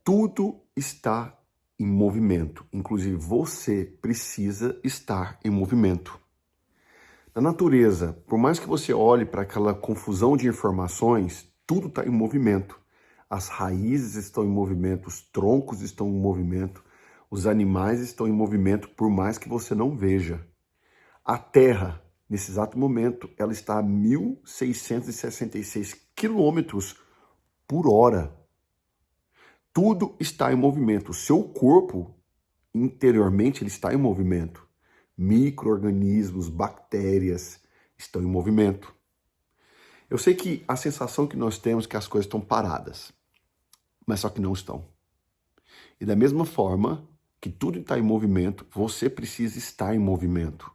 Tudo está em movimento, inclusive você precisa estar em movimento. Na natureza, por mais que você olhe para aquela confusão de informações, tudo está em movimento. As raízes estão em movimento, os troncos estão em movimento, os animais estão em movimento, por mais que você não veja. A Terra, nesse exato momento, ela está a 1.666 quilômetros por hora. Tudo está em movimento. O seu corpo, interiormente, ele está em movimento. Micro-organismos, bactérias estão em movimento. Eu sei que a sensação que nós temos é que as coisas estão paradas, mas só que não estão. E da mesma forma que tudo está em movimento, você precisa estar em movimento.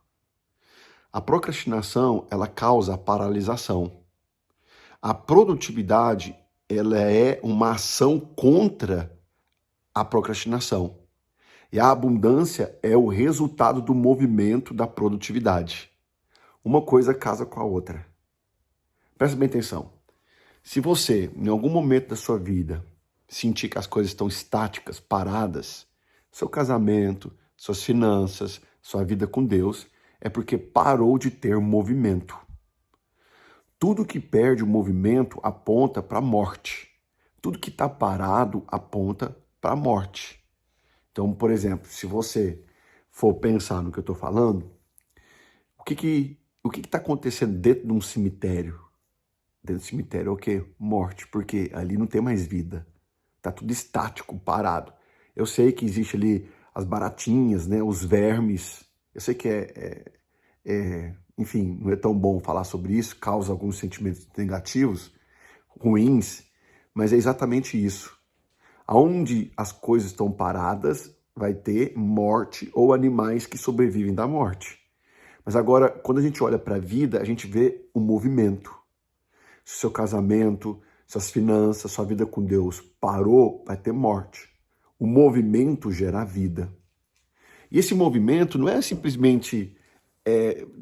A procrastinação, ela causa a paralisação. A produtividade, ela é uma ação contra a procrastinação. E a abundância é o resultado do movimento da produtividade. Uma coisa casa com a outra. Presta bem atenção. Se você, em algum momento da sua vida, sentir que as coisas estão estáticas, paradas, seu casamento, suas finanças, sua vida com Deus, é porque parou de ter movimento. Tudo que perde o movimento aponta para a morte. Tudo que está parado aponta para a morte. Então, por exemplo, se você for pensar no que eu estou falando, o que está acontecendo dentro de um cemitério? Dentro do cemitério é o quê? Morte, porque ali não tem mais vida. Está tudo estático, parado. Eu sei que existe ali as baratinhas, né, os vermes. Eu sei que enfim, não é tão bom falar sobre isso, causa alguns sentimentos negativos, ruins, mas é exatamente isso. Aonde as coisas estão paradas, vai ter morte ou animais que sobrevivem da morte. Mas agora, quando a gente olha para a vida, a gente vê o movimento. Se o seu casamento, suas finanças, sua vida com Deus parou, vai ter morte. O movimento gera vida. E esse movimento não é simplesmente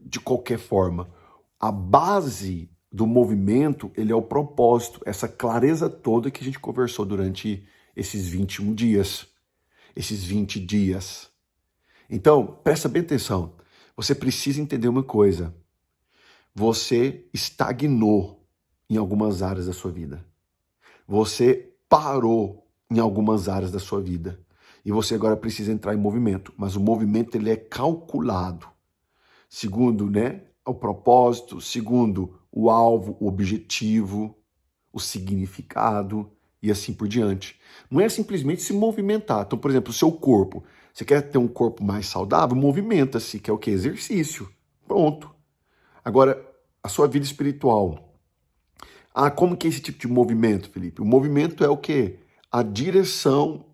de qualquer forma. A base do movimento, ele é o propósito, essa clareza toda que a gente conversou durante esses 21 dias, esses 20 dias. Então, presta bem atenção. Você precisa entender uma coisa. Você estagnou em algumas áreas da sua vida. Você parou em algumas áreas da sua vida. E você agora precisa entrar em movimento. Mas o movimento, ele é calculado. Segundo, né, o propósito, segundo o alvo, o objetivo, o significado e assim por diante. Não é simplesmente se movimentar. Então, por exemplo, o seu corpo. Você quer ter um corpo mais saudável? Movimenta-se, que é o que? Exercício. Pronto. Agora, a sua vida espiritual. Ah, como que é esse tipo de movimento, Felipe? O movimento é o quê? A direção,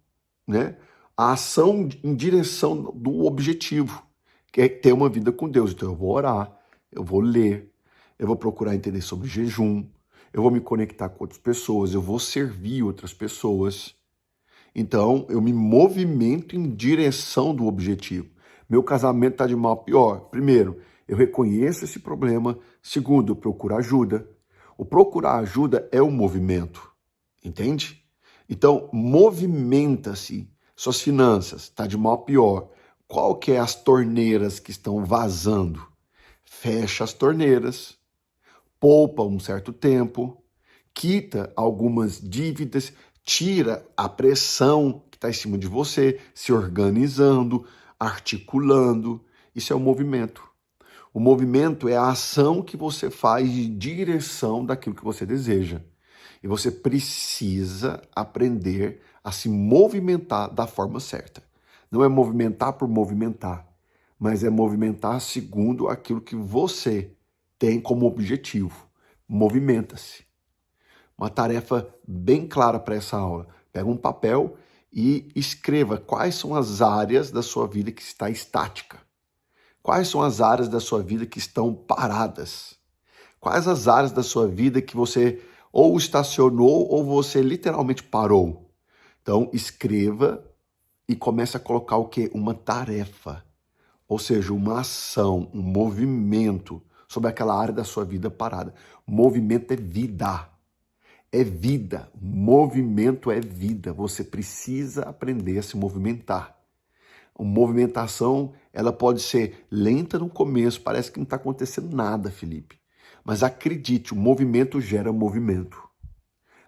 né? A ação em direção do objetivo, que é ter uma vida com Deus. Então eu vou orar, eu vou ler, eu vou procurar entender sobre jejum, eu vou me conectar com outras pessoas, eu vou servir outras pessoas. Então eu me movimento em direção do objetivo. Meu casamento está de mal a pior. Primeiro, eu reconheço esse problema. Segundo, eu procuro ajuda. O procurar ajuda é o movimento, entende? Então, movimenta-se. Suas finanças, está de mal a pior. Qual que é as torneiras que estão vazando? Fecha as torneiras, poupa um certo tempo, quita algumas dívidas, tira a pressão que está em cima de você, se organizando, articulando. Isso é o movimento. O movimento é a ação que você faz em direção daquilo que você deseja. E você precisa aprender a se movimentar da forma certa. Não é movimentar por movimentar, mas é movimentar segundo aquilo que você tem como objetivo. Movimenta-se. Uma tarefa bem clara para essa aula. Pega um papel e escreva quais são as áreas da sua vida que está estática. Quais são as áreas da sua vida que estão paradas? Quais as áreas da sua vida que você ou estacionou ou você literalmente parou? Então, escreva e comece a colocar o quê? Uma tarefa, ou seja, uma ação, um movimento sobre aquela área da sua vida parada. Movimento é vida. é vida. Movimento é vida. Você precisa aprender a se movimentar. A movimentação, ela pode ser lenta no começo, parece que não está acontecendo nada, Felipe. Mas acredite, o movimento gera movimento.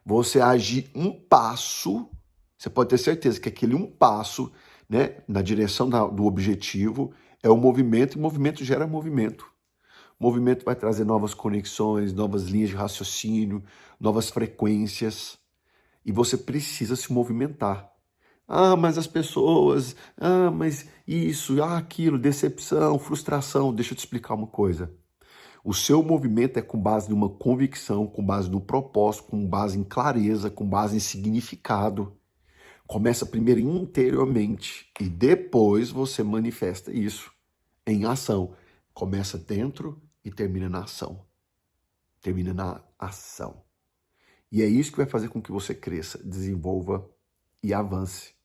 Você agir um passo, você pode ter certeza que aquele um passo, né, na direção do objetivo é o movimento, e movimento gera movimento. Movimento vai trazer novas conexões, novas linhas de raciocínio, novas frequências. E você precisa se movimentar. Ah, mas as pessoas, mas isso, aquilo, decepção, frustração. Deixa eu te explicar uma coisa. O seu movimento é com base numa convicção, com base no propósito, com base em clareza, com base em significado. Começa primeiro interiormente e depois você manifesta isso em ação. Começa dentro e termina na ação. Termina na ação. E é isso que vai fazer com que você cresça, desenvolva e avance.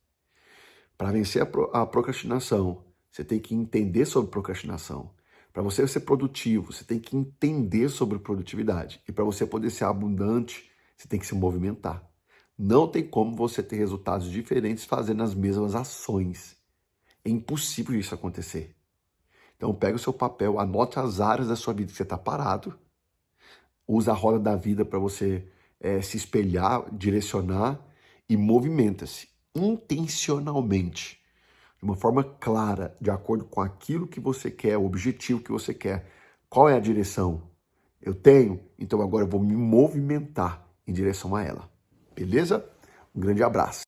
Para vencer a procrastinação, você tem que entender sobre procrastinação. Para você ser produtivo, você tem que entender sobre produtividade. E para você poder ser abundante, você tem que se movimentar. Não tem como você ter resultados diferentes fazendo as mesmas ações. É impossível isso acontecer. Então pega o seu papel, anote as áreas da sua vida que você está parado, usa a roda da vida para você se espelhar, direcionar e movimenta-se intencionalmente, de uma forma clara, de acordo com aquilo que você quer, o objetivo que você quer. Qual é a direção? Eu tenho, então agora eu vou me movimentar em direção a ela. Beleza? Um grande abraço.